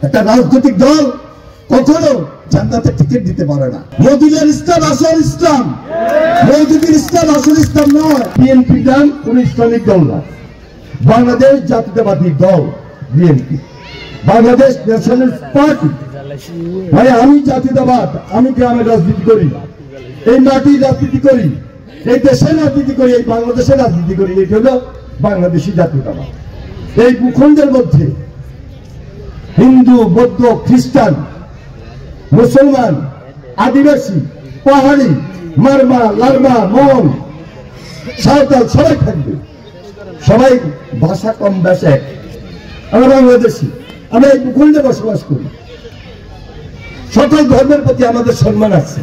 একটা রাজনৈতিক দল কখনো জান্নাতের টিকিট দিতে পারে না। মওদুদের ইসলাম আসল ইসলাম, মওদুদের ইসলাম আসল ইসলাম নয়। বিএনপি নাম কোন ইসলামিক দল না, বাংলাদেশ জাতীয়তাবাদী দল বিএনপি, বাংলাদেশ ন্যাশনালিস্ট পার্টি। ভাই আমি জাতীয়তাবাদ, আমি গ্রামের রাজনীতি করি, এই মাটির রাজনীতি করি, এই দেশের রাজনীতি করি, এই বাংলাদেশের রাজনীতি করি। এই হলো বাংলাদেশি জাতীয়তাবাদ। এই ভূখণ্ডের মধ্যে হিন্দু, বৌদ্ধ, খ্রিস্টান, মুসলমান, আদিবাসী, পাহাড়ি, মারমা, লারমা, মং, সাঁওতাল সবাই থাকবে। সবাই ভাষা কম বেশ এক। আমরা বাংলাদেশি, আমরা এই ভূখণ্ডে বসবাস করি। সকল ধর্মের প্রতি আমাদের সম্মান আছে।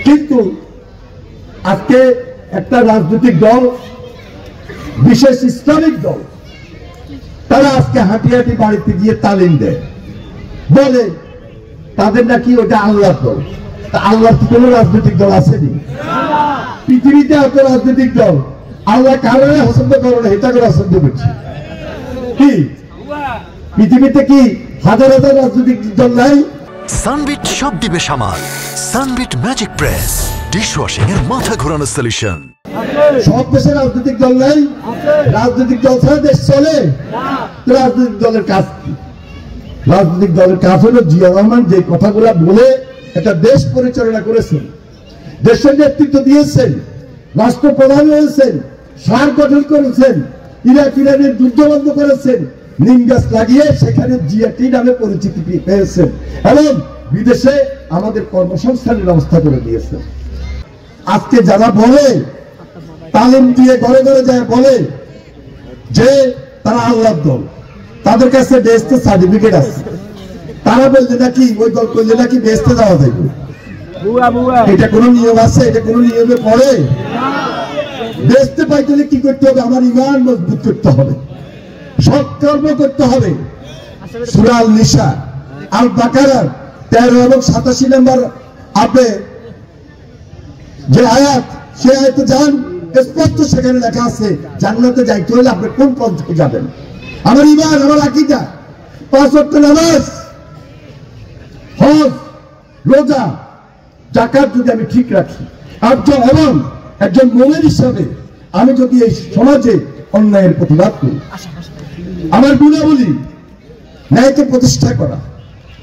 কিন্তু আজকে একটা রাজনৈতিক দল, বিশেষ ইসলামিক দল, তারা আজকে হাঁটি হাঁটি বাড়িতে গিয়ে তালিম দেয়, বলে তাদের নাকি ওটা আল্লাহর দল। তা আল্লাহর কি কোনো রাজনৈতিক দল আসেনি? পৃথিবীতে এত রাজনৈতিক দল, আল্লাহ কারণে পছন্দ করে না, এটা করে পছন্দ করছে। কি পৃথিবীতে কি হাজার হাজার রাজনৈতিক দল নাই? সানবিট সব দিবে সামাল। সানবিট ম্যাজিক প্রেস ডিশওয়াশিং এর মাথা ঘোরানো সলিউশন। সব দেশে রাজনৈতিক দল নাই, রাজনৈতিক দল ছাড়া দেশ চলে। রাজনৈতিক দলের কাজ কি? রাজনৈতিক দলের কাজ হলো জিয়া রহমান যে কথাগুলো বলে একটা দেশ পরিচালনা করেছেন, দেশের নেতৃত্ব দিয়েছেন, রাষ্ট্রপ্রধান হয়েছেন, সার গঠন করেছেন, ইরাক ইরানের যুদ্ধ বন্ধ করেছেন, নিম গাছ লাগিয়ে সেখানে জিয়াটি নামে পরিচিতি পেয়েছেন এবং বিদেশে আমাদের কর্মসংস্থানের ব্যবস্থা করে দিয়েছেন। আজকে যারা বলে, তালিম দিয়ে ঘরে ঘরে যায় বলে যে তারা আল্লাহর দল, তাদের কাছে বেহেশতের সার্টিফিকেট আছে, তারা বলছে নাকি ওই দল করলে নাকি বেহেশতে যাওয়া যাবে। এটা কোন নিয়ম আছে? এটা কোন নিয়মে পড়ে? বেহেশতে পাইতে হলে কি করতে হবে? আমার ঈমান মজবুত করতে হবে, সৎকর্ম করতে হবে। সূরা আল নিসা, আল বাকারার 13 এবং 87 নম্বর আপনি যে আয়াত, সে আয়াতে যান, স্পষ্ট সেখানে লেখা আছে জান্নাতে যাইতে হলে আপনি কোন পথ থেকে যাবেন। আমার ঈমান, আমার আকীদা, 5 ওয়াক্ত নামাজ, হজ, রোজা, যাকাত যদি আমি ঠিক রাখি, এবং একজন মুমিন হিসাবে আমি যদি এই সমাজে অন্যায়ের প্রতিবাদ করি, আমার গুণাবলী ন্যায়কে প্রতিষ্ঠা করা,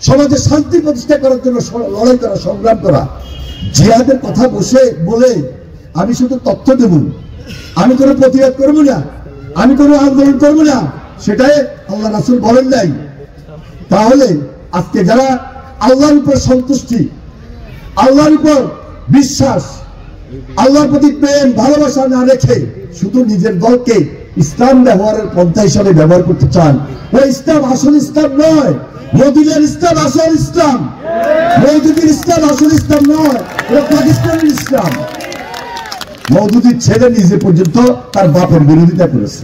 সমাজে শান্তি প্রতিষ্ঠা করার জন্য লড়াই করা, সংগ্রাম করা, জিহাদের কথা বলে আমি শুধু তথ্য দেব, আমি কোনো প্রতিবাদ করবো না, আমি কোনো আন্দোলন করবো না, সেটাই আল্লাহ রাসূল বলেন নাই। তাহলে আজকে যারা আল্লাহর উপর সন্তুষ্টি, আল্লাহর উপর বিশ্বাস, আল্লাহর প্রতি প্রেম ভালোবাসা না রেখে শুধু নিজের দলকে ইসলাম ব্যবহারের পন্থা হিসাবে ব্যবহার করতে চান, ওই ইসলাম আসল ইসলাম নয়। মওদুদের ইসলাম আসল ইসলাম, মওদুদের ইসলাম আসল ইসলাম নয়, এটা পাকিস্তানের ইসলাম। মওদুদির ছেলে নিজে পর্যন্ত তার বাপের বিরোধিতা করেছে।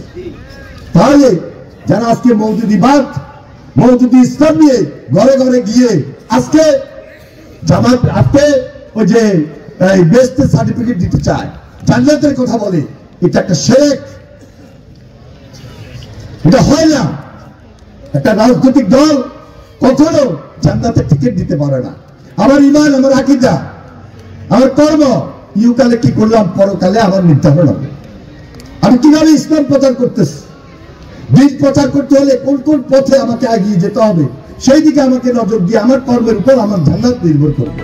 তাহলে যারা আজকে মওদুদিবাদ, মওদুদি ইসলাম নিয়ে ঘরে ঘরে গিয়ে আজকে জামাত, আজকে ওই যে বেহেশতের সার্টিফিকেট দিতে চায়, জান্নাতের কথা বলে, এটা একটা শিরক, এটা হয় না। একটা রাজনৈতিক দল কখনো জান্নাতের টিকিট দিতে পারে না। আমার ঈমান, আমার আকীদা, আমার কর্ম, ইহকালে কি করলাম পরকালে আমার নির্ধারণ হবে। আমি কিভাবে ইসলাম প্রচার করতেছি, দিন প্রচার করতে হলে কোন কোন পথে আমাকে এগিয়ে যেতে হবে, সেই দিকে আমাকে নজর দিয়ে আমার কর্মের উপর আমার জান্নাত নির্ভর করবে।